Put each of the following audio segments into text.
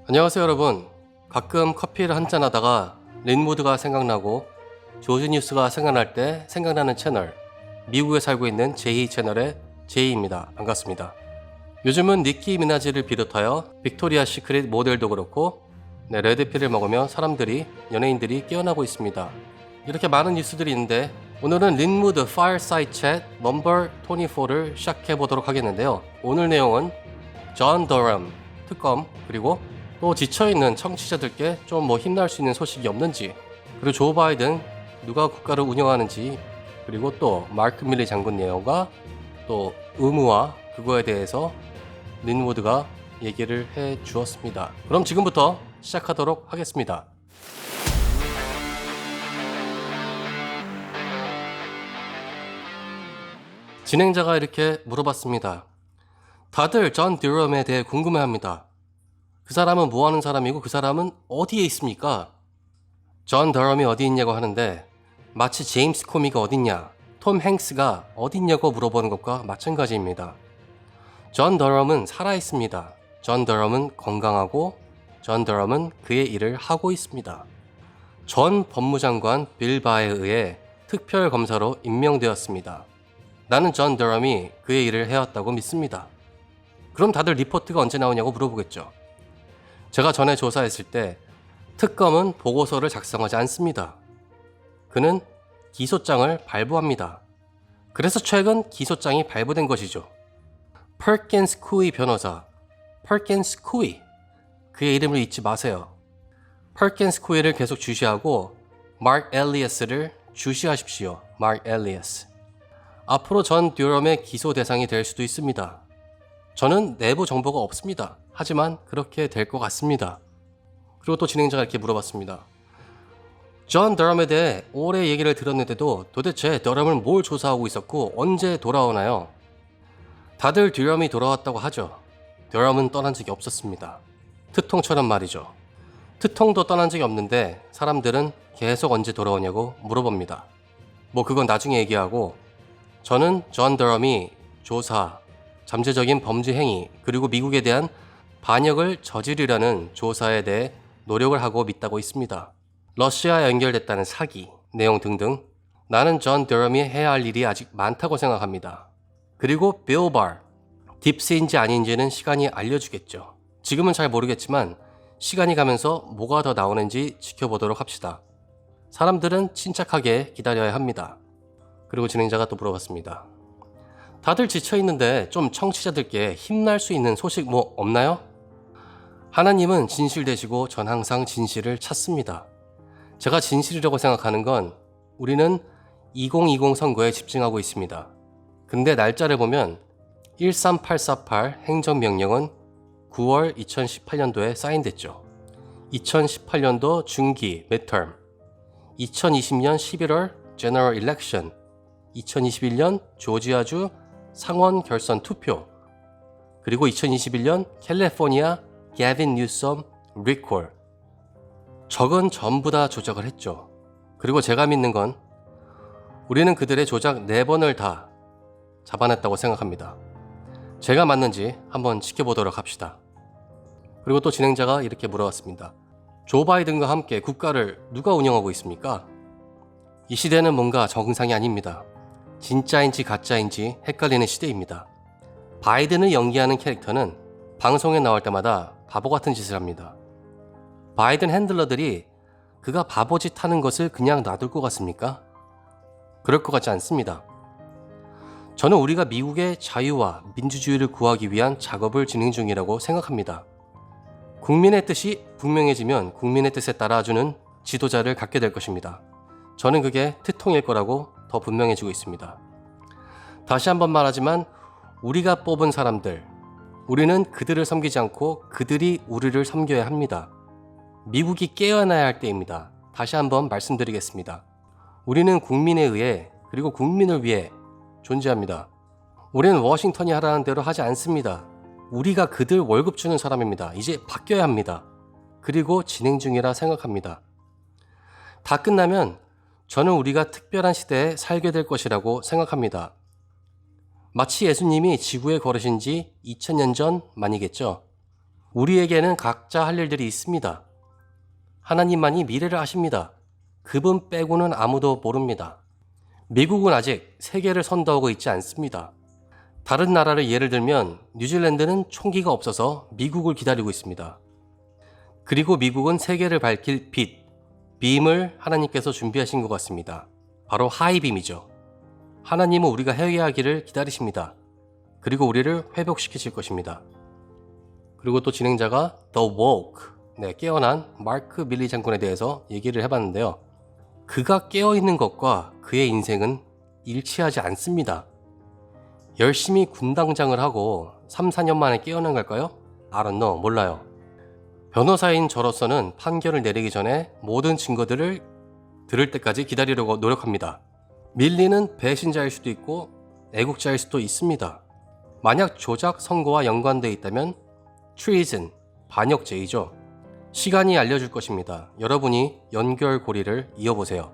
안녕하세요 여러분. 가끔 커피를 한잔 하다가 린무드가 생각나고 조지 뉴스가 생각날 때 생각나는 채널, 미국에 살고 있는 제이 채널의 제이입니다. 반갑습니다. 요즘은 니키 미나지를 비롯하여 빅토리아 시크릿 모델도 그렇고 레드필을 먹으며 연예인들이 깨어나고 있습니다. 이렇게 많은 뉴스들이 있는데 오늘은 린무드 파이어사이드 챗 넘버 24를 시작해 보도록 하겠는데요. 오늘 내용은 존 더럼 특검, 그리고 또 지쳐있는 청취자들께 좀 힘날 수 있는 소식이 없는지, 그리고 조 바이든 누가 국가를 운영하는지, 그리고 또 마크 밀리 장군 내용과 또 의무와 그거에 대해서 린무드가 얘기를 해 주었습니다. 그럼 지금부터 시작하도록 하겠습니다. 진행자가 이렇게 물어봤습니다. 다들 존 드럼에 대해 궁금해합니다. 그 사람은 뭐 하는 사람이고 그 사람은 어디에 있습니까? 존 더럼이 어디 있냐고 하는데 마치 제임스 코미가 어딨냐, 톰 행스가 어딨냐고 물어보는 것과 마찬가지입니다. 존 더럼은 살아있습니다. 존 더럼은 건강하고 존 더럼은 그의 일을 하고 있습니다. 전 법무장관 빌 바에 의해 특별검사로 임명되었습니다. 나는 존 더럼이 그의 일을 해왔다고 믿습니다. 그럼 다들 리포트가 언제 나오냐고 물어보겠죠. 제가 전에 조사했을 때 특검은 보고서를 작성하지 않습니다. 그는 기소장을 발부합니다. 그래서 최근 기소장이 발부된 것이죠. 퍼킨스 쿠이 변호사, 퍼킨스 쿠이, 그의 이름을 잊지 마세요. 퍼킨스 쿠이를 계속 주시하고 마크 엘리어스를 주시하십시오. 마크 엘리어스. 앞으로 존 드럼의 기소 대상이 될 수도 있습니다. 저는 내부 정보가 없습니다. 하지만 그렇게 될 것 같습니다. 그리고 또 진행자가 이렇게 물어봤습니다. 존 더럼에 대해 오래 얘기를 들었는데도 도대체 더럼을 뭘 조사하고 있었고 언제 돌아오나요? 다들 드럼이 돌아왔다고 하죠. 더럼은 떠난 적이 없었습니다. 트통처럼 말이죠. 트통도 떠난 적이 없는데 사람들은 계속 언제 돌아오냐고 물어봅니다. 그건 나중에 얘기하고, 저는 존 더럼이 조사, 잠재적인 범죄 행위, 그리고 미국에 대한 반역을 저지르려는 조사에 대해 노력을 하고 믿다고 있습니다. 러시아에 연결됐다는 사기, 내용 등등. 나는 존 더럼이 해야 할 일이 아직 많다고 생각합니다. 그리고 빌 바, 딥스인지 아닌지는 시간이 알려주겠죠. 지금은 잘 모르겠지만 시간이 가면서 뭐가 더 나오는지 지켜보도록 합시다. 사람들은 침착하게 기다려야 합니다. 그리고 진행자가 또 물어봤습니다. 다들 지쳐있는데 좀 청취자들께 힘날 수 있는 소식 없나요? 하나님은 진실 되시고 전 항상 진실을 찾습니다. 제가 진실이라고 생각하는 건 우리는 2020 선거에 집중하고 있습니다. 근데 날짜를 보면 13848 행정명령은 9월 2018년도에 사인됐죠. 2018년도 중기 midterm, 2020년 11월 general election, 2021년 조지아주 상원 결선 투표, 그리고 2021년 캘리포니아 게빈 뉴섬 리콜. 적은 전부 다 조작을 했죠. 그리고 제가 믿는 건 우리는 그들의 조작 4번을 다 잡아냈다고 생각합니다. 제가 맞는지 한번 지켜보도록 합시다. 그리고 또 진행자가 이렇게 물어봤습니다. 조 바이든과 함께 국가를 누가 운영하고 있습니까? 이 시대는 뭔가 정상이 아닙니다. 진짜인지 가짜인지 헷갈리는 시대입니다. 바이든을 연기하는 캐릭터는 방송에 나올 때마다 바보 같은 짓을 합니다. 바이든 핸들러들이 그가 바보짓 하는 것을 그냥 놔둘 것 같습니까? 그럴 것 같지 않습니다. 저는 우리가 미국의 자유와 민주주의를 구하기 위한 작업을 진행 중이라고 생각합니다. 국민의 뜻이 분명해지면 국민의 뜻에 따라주는 지도자를 갖게 될 것입니다. 저는 그게 트통일 거라고 더 분명해지고 있습니다. 다시 한번 말하지만 우리가 뽑은 사람들, 우리는 그들을 섬기지 않고 그들이 우리를 섬겨야 합니다. 미국이 깨어나야 할 때입니다. 다시 한번 말씀드리겠습니다. 우리는 국민에 의해, 그리고 국민을 위해 존재합니다. 우리는 워싱턴이 하라는 대로 하지 않습니다. 우리가 그들 월급 주는 사람입니다. 이제 바뀌어야 합니다. 그리고 진행 중이라 생각합니다. 다 끝나면 저는 우리가 특별한 시대에 살게 될 것이라고 생각합니다. 마치 예수님이 지구에 걸으신 지 2000년 전 만이겠죠. 우리에게는 각자 할 일들이 있습니다. 하나님만이 미래를 아십니다. 그분 빼고는 아무도 모릅니다. 미국은 아직 세계를 선도하고 있지 않습니다. 다른 나라를 예를 들면 뉴질랜드는 총기가 없어서 미국을 기다리고 있습니다. 그리고 미국은 세계를 밝힐 빛, 빔을 하나님께서 준비하신 것 같습니다. 바로 하이빔이죠. 하나님은 우리가 회개하기를 기다리십니다. 그리고 우리를 회복시키실 것입니다. 그리고 또 진행자가 The Woke, 깨어난 마크 밀리 장군에 대해서 얘기를 해봤는데요. 그가 깨어있는 것과 그의 인생은 일치하지 않습니다. 열심히 군당장을 하고 3, 4년 만에 깨어난 걸까요? I don't know, 몰라요. 변호사인 저로서는 판결을 내리기 전에 모든 증거들을 들을 때까지 기다리려고 노력합니다. 밀리는 배신자일 수도 있고 애국자일 수도 있습니다. 만약 조작 선고와 연관되어 있다면 treason, 반역죄이죠. 시간이 알려줄 것입니다. 여러분이 연결고리를 이어보세요.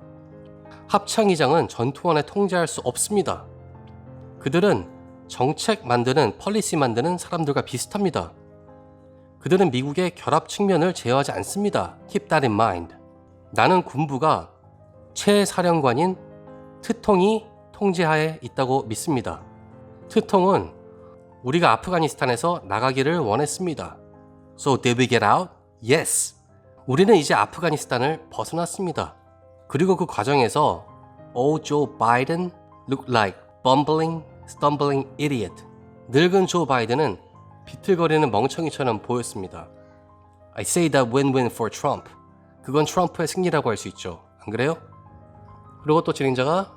합창의장은 전투원에 통제할 수 없습니다. 그들은 정책 만드는, 펄리시 만드는 사람들과 비슷합니다. 그들은 미국의 결합 측면을 제어하지 않습니다. Keep that in mind. 나는 군부가 최사령관인 트통이 통제하에 있다고 믿습니다. 트통은 우리가 아프가니스탄에서 나가기를 원했습니다. So did we get out? Yes. 우리는 이제 아프가니스탄을 벗어났습니다. 그리고 그 과정에서 Old Joe Biden looked like bumbling, stumbling idiot. 늙은 조 바이든은 비틀거리는 멍청이처럼 보였습니다. I say that win-win for Trump. 그건 트럼프의 승리라고 할 수 있죠. 안 그래요? 그리고 또 진행자가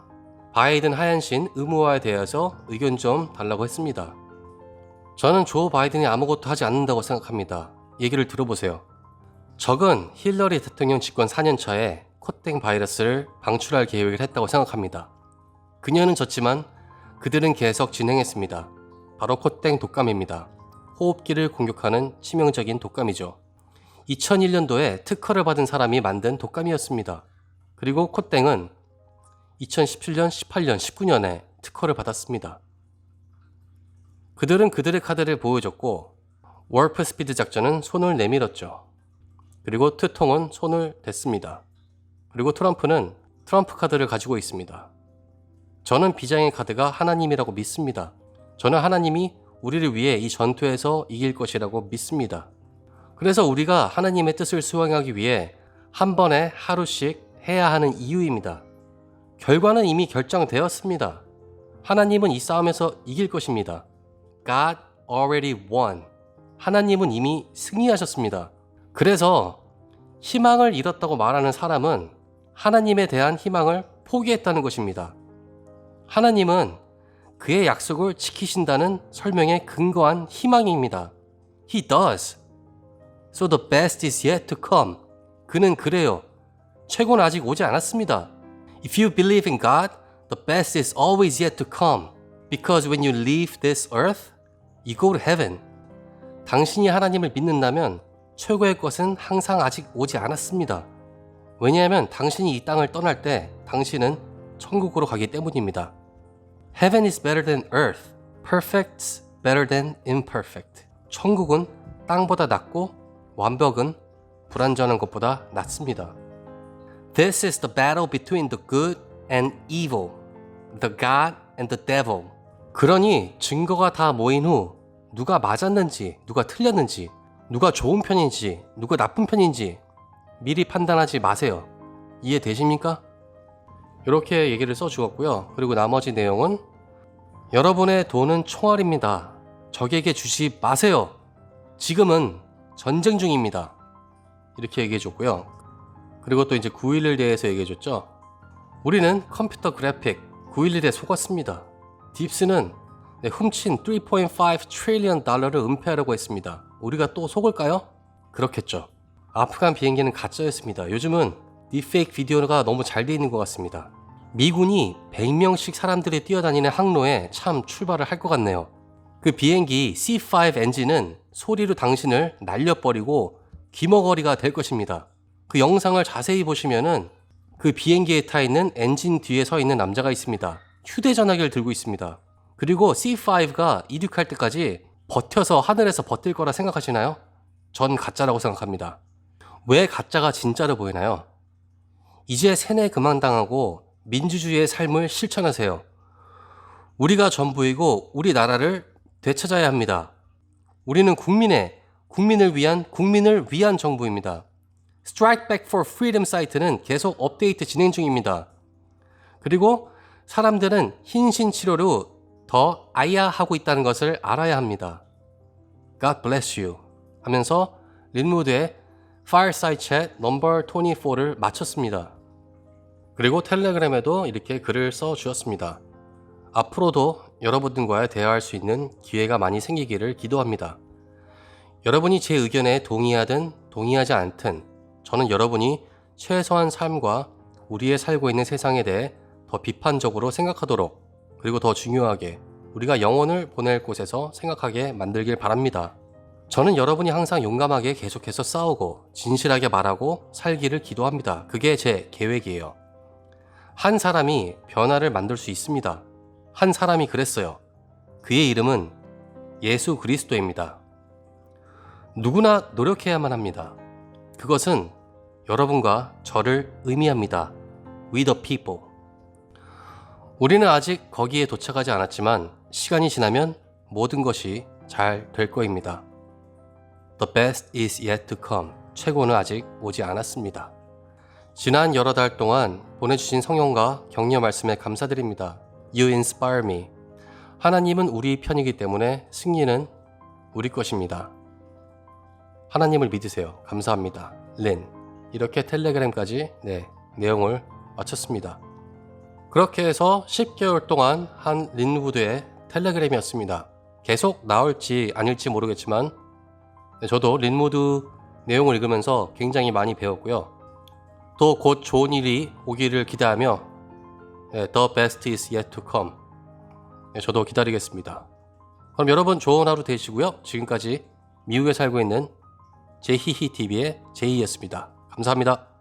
바이든 하얀신 의무화에 대해서 의견 좀 달라고 했습니다. 저는 조 바이든이 아무것도 하지 않는다고 생각합니다. 얘기를 들어보세요. 적은 힐러리 대통령 집권 4년 차에 콧땡 바이러스를 방출할 계획을 했다고 생각합니다. 그녀는 졌지만 그들은 계속 진행했습니다. 바로 콧땡 독감입니다. 호흡기를 공격하는 치명적인 독감이죠. 2001년도에 특허를 받은 사람이 만든 독감이었습니다. 그리고 콧땡은 2017년, 18년, 19년에 특허를 받았습니다. 그들은 그들의 카드를 보여줬고 워프 스피드 작전은 손을 내밀었죠. 그리고 트통은 손을 댔습니다. 그리고 트럼프는 트럼프 카드를 가지고 있습니다. 저는 비장의 카드가 하나님이라고 믿습니다. 저는 하나님이 우리를 위해 이 전투에서 이길 것이라고 믿습니다. 그래서 우리가 하나님의 뜻을 수행하기 위해 한 번에 하루씩 해야 하는 이유입니다. 결과는 이미 결정되었습니다. 하나님은 이 싸움에서 이길 것입니다. God already won. 하나님은 이미 승리하셨습니다. 그래서 희망을 잃었다고 말하는 사람은 하나님에 대한 희망을 포기했다는 것입니다. 하나님은 그의 약속을 지키신다는 설명에 근거한 희망입니다. He does. So the best is yet to come. 그는 그래요. 최고는 아직 오지 않았습니다. If you believe in God, the best is always yet to come. Because when you leave this earth, you go to heaven. 당신이 하나님을 믿는다면 최고의 것은 항상 아직 오지 않았습니다. 왜냐하면 당신이 이 땅을 떠날 때 당신은 천국으로 가기 때문입니다. Heaven is better than earth. Perfect's better than imperfect. 천국은 땅보다 낫고 완벽은 불완전한 것보다 낫습니다. This is the battle between the good and evil, the God and the devil. 그러니 증거가 다 모인 후 누가 맞았는지, 누가 틀렸는지, 누가 좋은 편인지, 누가 나쁜 편인지 미리 판단하지 마세요. 이해되십니까? 이렇게 얘기를 써주었고요. 그리고 나머지 내용은 여러분의 돈은 총알입니다. 적에게 주지 마세요. 지금은 전쟁 중입니다. 이렇게 얘기해줬고요. 그리고 또 이제 9.11에 대해서 얘기해줬죠. 우리는 컴퓨터 그래픽 9.11에 속았습니다. 딥스는 훔친 3.5 트릴리언 달러를 은폐하려고 했습니다. 우리가 또 속을까요? 그렇겠죠. 아프간 비행기는 가짜였습니다. 요즘은 딥페이크 비디오가 너무 잘 돼 있는 것 같습니다. 미군이 100명씩 사람들이 뛰어다니는 항로에 참 출발을 할 것 같네요. 그 비행기 C5 엔진은 소리로 당신을 날려버리고 귀머거리가 될 것입니다. 그 영상을 자세히 보시면은 그 비행기에 타 있는 엔진 뒤에 서 있는 남자가 있습니다. 휴대전화기를 들고 있습니다. 그리고 C5가 이륙할 때까지 버텨서 하늘에서 버틸 거라 생각하시나요? 전 가짜라고 생각합니다. 왜 가짜가 진짜로 보이나요? 이제 세뇌 그만 당하고 민주주의의 삶을 실천하세요. 우리가 전부이고 우리나라를 되찾아야 합니다. 우리는 국민을 위한 정부입니다. Strike Back for Freedom 사이트는 계속 업데이트 진행 중입니다. 그리고 사람들은 흰신 치료로 더 아야하고 있다는 것을 알아야 합니다. God bless you 하면서 린무드의 Fireside Chat 넘버 24를 마쳤습니다. 그리고 텔레그램에도 이렇게 글을 써주었습니다. 앞으로도 여러분들과 대화할 수 있는 기회가 많이 생기기를 기도합니다. 여러분이 제 의견에 동의하든 동의하지 않든 저는 여러분이 최소한 삶과 우리의 살고 있는 세상에 대해 더 비판적으로 생각하도록, 그리고 더 중요하게 우리가 영혼을 보낼 곳에서 생각하게 만들길 바랍니다. 저는 여러분이 항상 용감하게 계속해서 싸우고 진실하게 말하고 살기를 기도합니다. 그게 제 계획이에요. 한 사람이 변화를 만들 수 있습니다. 한 사람이 그랬어요. 그의 이름은 예수 그리스도입니다. 누구나 노력해야만 합니다. 그것은 여러분과 저를 의미합니다. We the people. 우리는 아직 거기에 도착하지 않았지만 시간이 지나면 모든 것이 잘 될 거입니다. The best is yet to come. 최고는 아직 오지 않았습니다. 지난 여러 달 동안 보내주신 성령과 격려 말씀에 감사드립니다. You inspire me. 하나님은 우리 편이기 때문에 승리는 우리 것입니다. 하나님을 믿으세요. 감사합니다. 린. 이렇게 텔레그램까지 내용을 마쳤습니다. 그렇게 해서 10개월 동안 한 린우드의 텔레그램이었습니다. 계속 나올지 아닐지 모르겠지만 저도 린무드 내용을 읽으면서 굉장히 많이 배웠고요. 또 곧 좋은 일이 오기를 기대하며 The best is yet to come. 저도 기다리겠습니다. 그럼 여러분 좋은 하루 되시고요. 지금까지 미국에 살고 있는 제히히TV의 제이였습니다. 감사합니다.